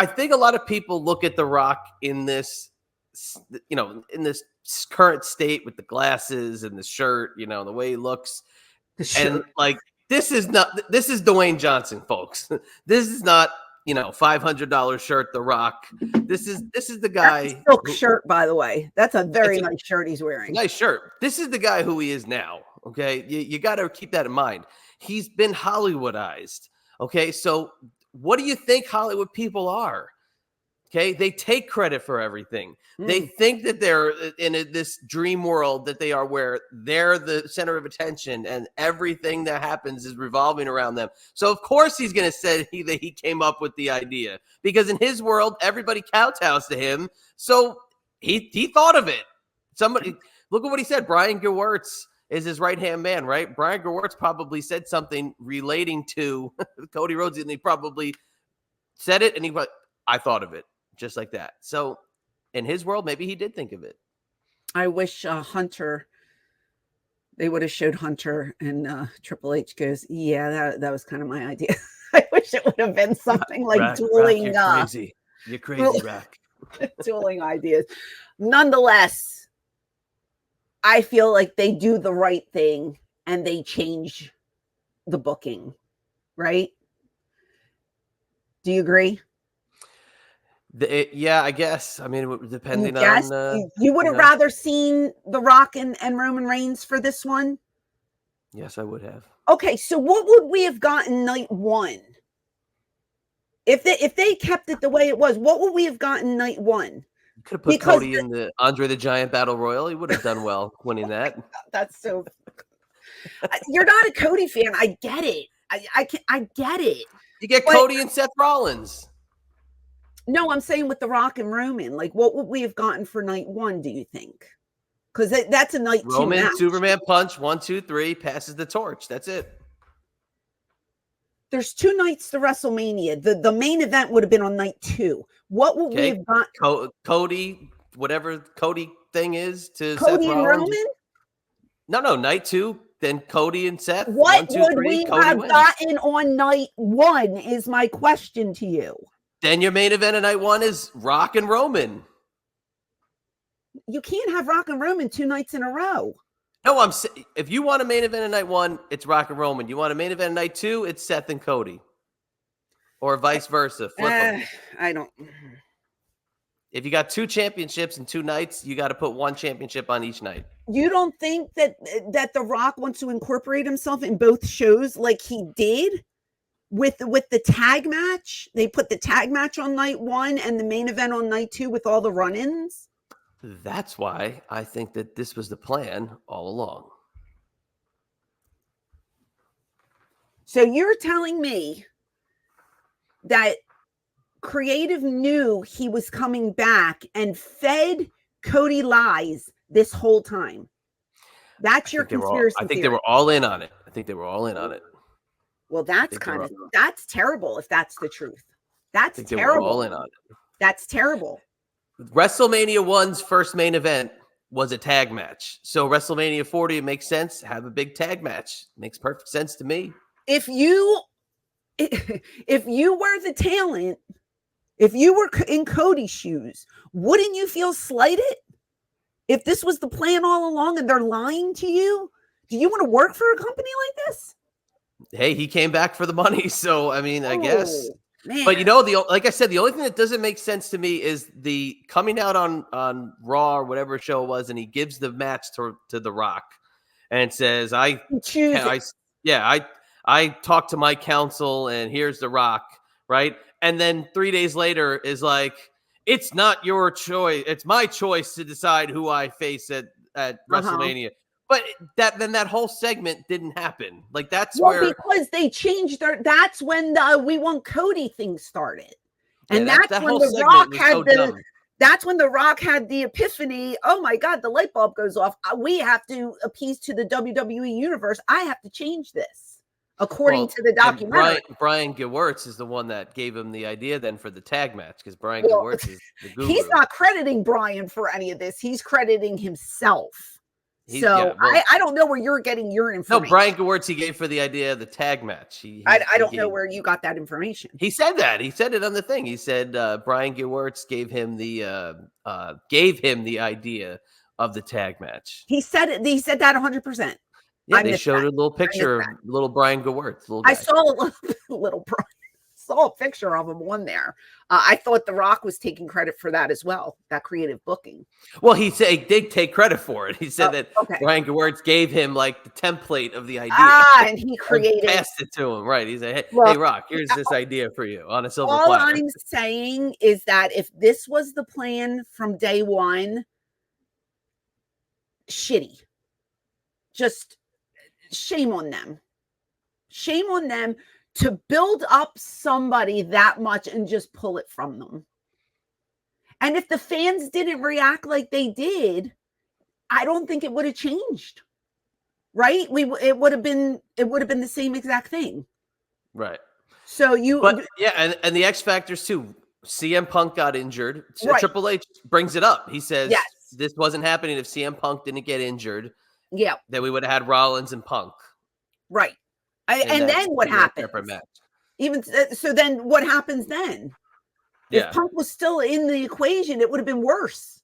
I think a lot of people look at The Rock in this, in this current state with the glasses and the shirt, the way he looks. And like, this is Dwayne Johnson, folks. This is not, $500 shirt, The Rock. This is the guy. That's a silk shirt, by the way. That's a very nice shirt he's wearing. Nice shirt. This is the guy who he is now. Okay. You got to keep that in mind. He's been Hollywoodized. Okay. So what do you think Hollywood people are? Okay. They take credit for everything. They think that they're in this dream world that they are, where they're the center of attention and everything that happens is revolving around them. So of course he's going to say that he came up with the idea, because in his world, everybody kowtows to him. So he thought of it. Somebody, look at what he said. Brian Gewirtz is his right-hand man, right? Brian Gewirtz probably said something relating to Cody Rhodes, and he probably said it, and I thought of it just like that. So in his world, maybe he did think of it. I wish Hunter, they would have showed Hunter, and Triple H goes, yeah, that was kind of my idea. I wish it would have been something like dueling. You're crazy, Rack. Dueling ideas. Nonetheless, I feel like they do the right thing and they change the booking, right? Do you agree? Yeah, I guess. I mean, depending on... you would have rather seen The Rock and Roman Reigns for this one? Yes, I would have. Okay, so what would we have gotten night one? If they kept it the way it was, what would we have gotten night one? You could have put Cody in the Andre the Giant Battle Royal. He would have done well winning that. That's so... You're not a Cody fan. I get it. I get it. You get Cody and Seth Rollins. No, I'm saying with The Rock and Roman, like, what would we have gotten for night one, do you think? Because that's a night Roman, two match. Superman punch, 1, 2, 3, passes the torch. That's it. There's 2 nights to WrestleMania. The main event would have been on night 2. What would we have got? Cody, whatever Cody thing is, to Cody Seth and Rollins. Roman? No, night 2. Then Cody and Seth. What 1, 2, would 3, we Cody have wins. gotten on night 1 is my question to you. Then your main event of night 1 is Rock and Roman. You can't have Rock and Roman 2 nights in a row. No, if you want a main event of night 1, it's Rock and Roman. You want a main event of night 2, it's Seth and Cody. Or vice versa. Flip them. I don't. If you got 2 championships in 2 nights, you got to put 1 championship on each night. You don't think that The Rock wants to incorporate himself in both shows like he did? With the tag match, they put the tag match on night 1 and the main event on night 2 with all the run-ins. That's why I think that this was the plan all along. So you're telling me that creative knew he was coming back and fed Cody lies this whole time. That's your conspiracy theory. I think they were all in on it. Well, that's terrible if that's the truth. That's terrible. All in on it. That's terrible. WrestleMania 1's first main event was a tag match. So WrestleMania 40, it makes sense. Have a big tag match. Makes perfect sense to me. If you were the talent, if you were in Cody's shoes, wouldn't you feel slighted? If this was the plan all along and they're lying to you, do you want to work for a company like this? Hey, he came back for the money, so I mean, I guess. Man. But like I said, the only thing that doesn't make sense to me is the coming out on Raw or whatever show it was, and he gives the match to The Rock, and says, "I talked to my counsel, and here's The Rock," right? And then 3 days later is like, "It's not your choice; it's my choice to decide who I face at WrestleMania." But that whole segment didn't happen. Like because they changed that's when the "we want Cody" thing started. And that's when The Rock had that's when The Rock had the epiphany. Oh my God, the light bulb goes off. We have to appease to the WWE universe. I have to change this according to the documentary. Brian Gewirtz is the one that gave him the idea then for the tag match, because Brian Gewirtz is the guru. He's not crediting Brian for any of this. He's crediting himself. I don't know where you're getting your information. No, Brian Gewirtz, he gave for the idea of the tag match. I don't know where you got that information. He said that. He said it on the thing. He said Brian Gewirtz gave him the idea of the tag match. He said it. He said that 100%. Yeah, they showed a little picture of little Brian Gewirtz. I saw a little Brian. Saw a picture of him on there. I thought The Rock was taking credit for that as well, that creative booking. Well, he did take credit for it. He said that Brian Gewirtz gave him like the template of the idea. And he created passed it to him. Right. He said, hey, Rock, here's this idea for you on a silver platter. All I'm saying is that if this was the plan from day one, shitty. Just shame on them. Shame on them to build up somebody that much and just pull it from them. And if the fans didn't react like they did, I don't think it would have changed. Right? It would have been the same exact thing. Right. So and the X Factors too. CM Punk got injured. Right. Triple H brings it up. He says this wasn't happening if CM Punk didn't get injured. Yeah. Then we would have had Rollins and Punk. Right. And then what happens? Even so, then what happens then? If Punk was still in the equation, it would have been worse.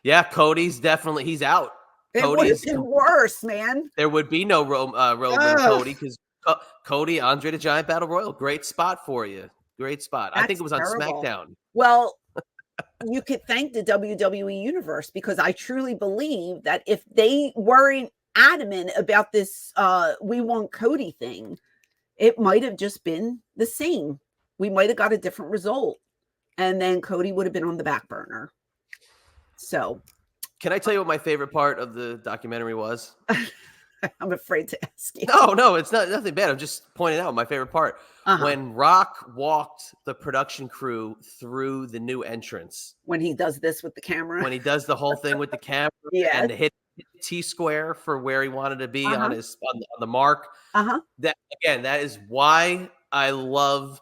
Yeah, Cody's definitely he's out. It would have been worse, man. There would be no Roman Cody because Cody, Andre the Giant Battle Royal, great spot for you. Great spot. I think it was on SmackDown. Well, you could thank the WWE Universe because I truly believe that if they weren't adamant about this we want Cody thing, it might have just been the same. We might have got a different result and then Cody would have been on the back burner. So can I tell you what my favorite part of the documentary was? I'm afraid to ask you. No, it's nothing bad. I'm just pointing out my favorite part. When Rock walked the production crew through the new entrance. When he does this with the camera. When he does the whole thing with the camera and the hit T-square for where he wanted to be on the mark. That is why I love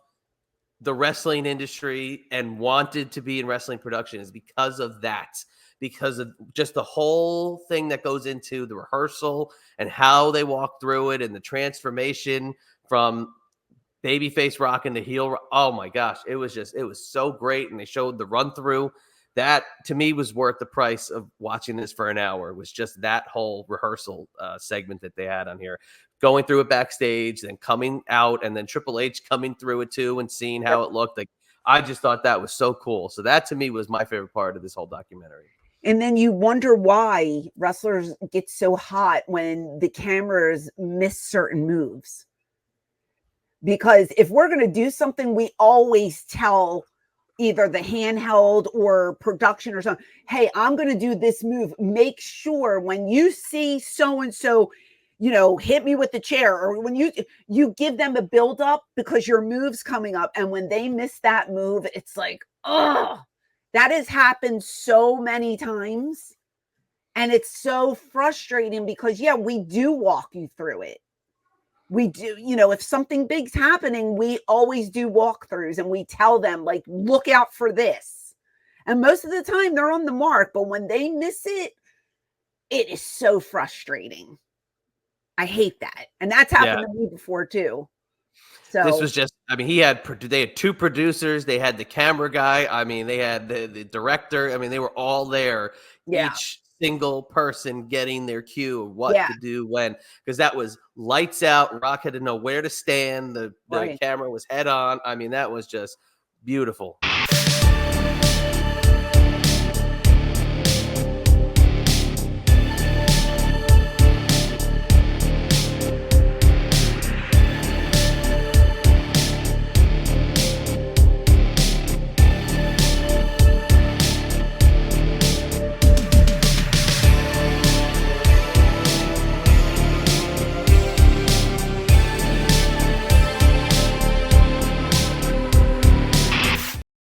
the wrestling industry and wanted to be in wrestling production is because of that. Because of just the whole thing that goes into the rehearsal and how they walk through it and the transformation from babyface Rock into heel. Oh my gosh, it was so great. And they showed the run through. That to me was worth the price of watching this for an hour. It was just that whole rehearsal segment that they had on here, going through it backstage, then coming out, and then Triple H coming through it too and seeing how it looked. Like I just thought that was so cool. So that to me was my favorite part of this whole documentary. And then you wonder why wrestlers get so hot when the cameras miss certain moves. Because if we're going to do something, we always tell either the handheld or production or something, hey, I'm going to do this move. Make sure when you see so-and-so, hit me with the chair, or when you give them a build up because your move's coming up. And when they miss that move, it's like, oh, that has happened so many times. And it's so frustrating because, we do walk you through it. We do, if something big's happening, we always do walkthroughs and we tell them, like, look out for this. And most of the time they're on the mark, but when they miss it, it is so frustrating. I hate that. And that's happened to me before too. So this was just, they had two producers, they had the camera guy, they had the director, they were all there. Each single person getting their cue of what to do when, because that was lights out. Rock had to know where to stand. The camera was head on. That was just beautiful.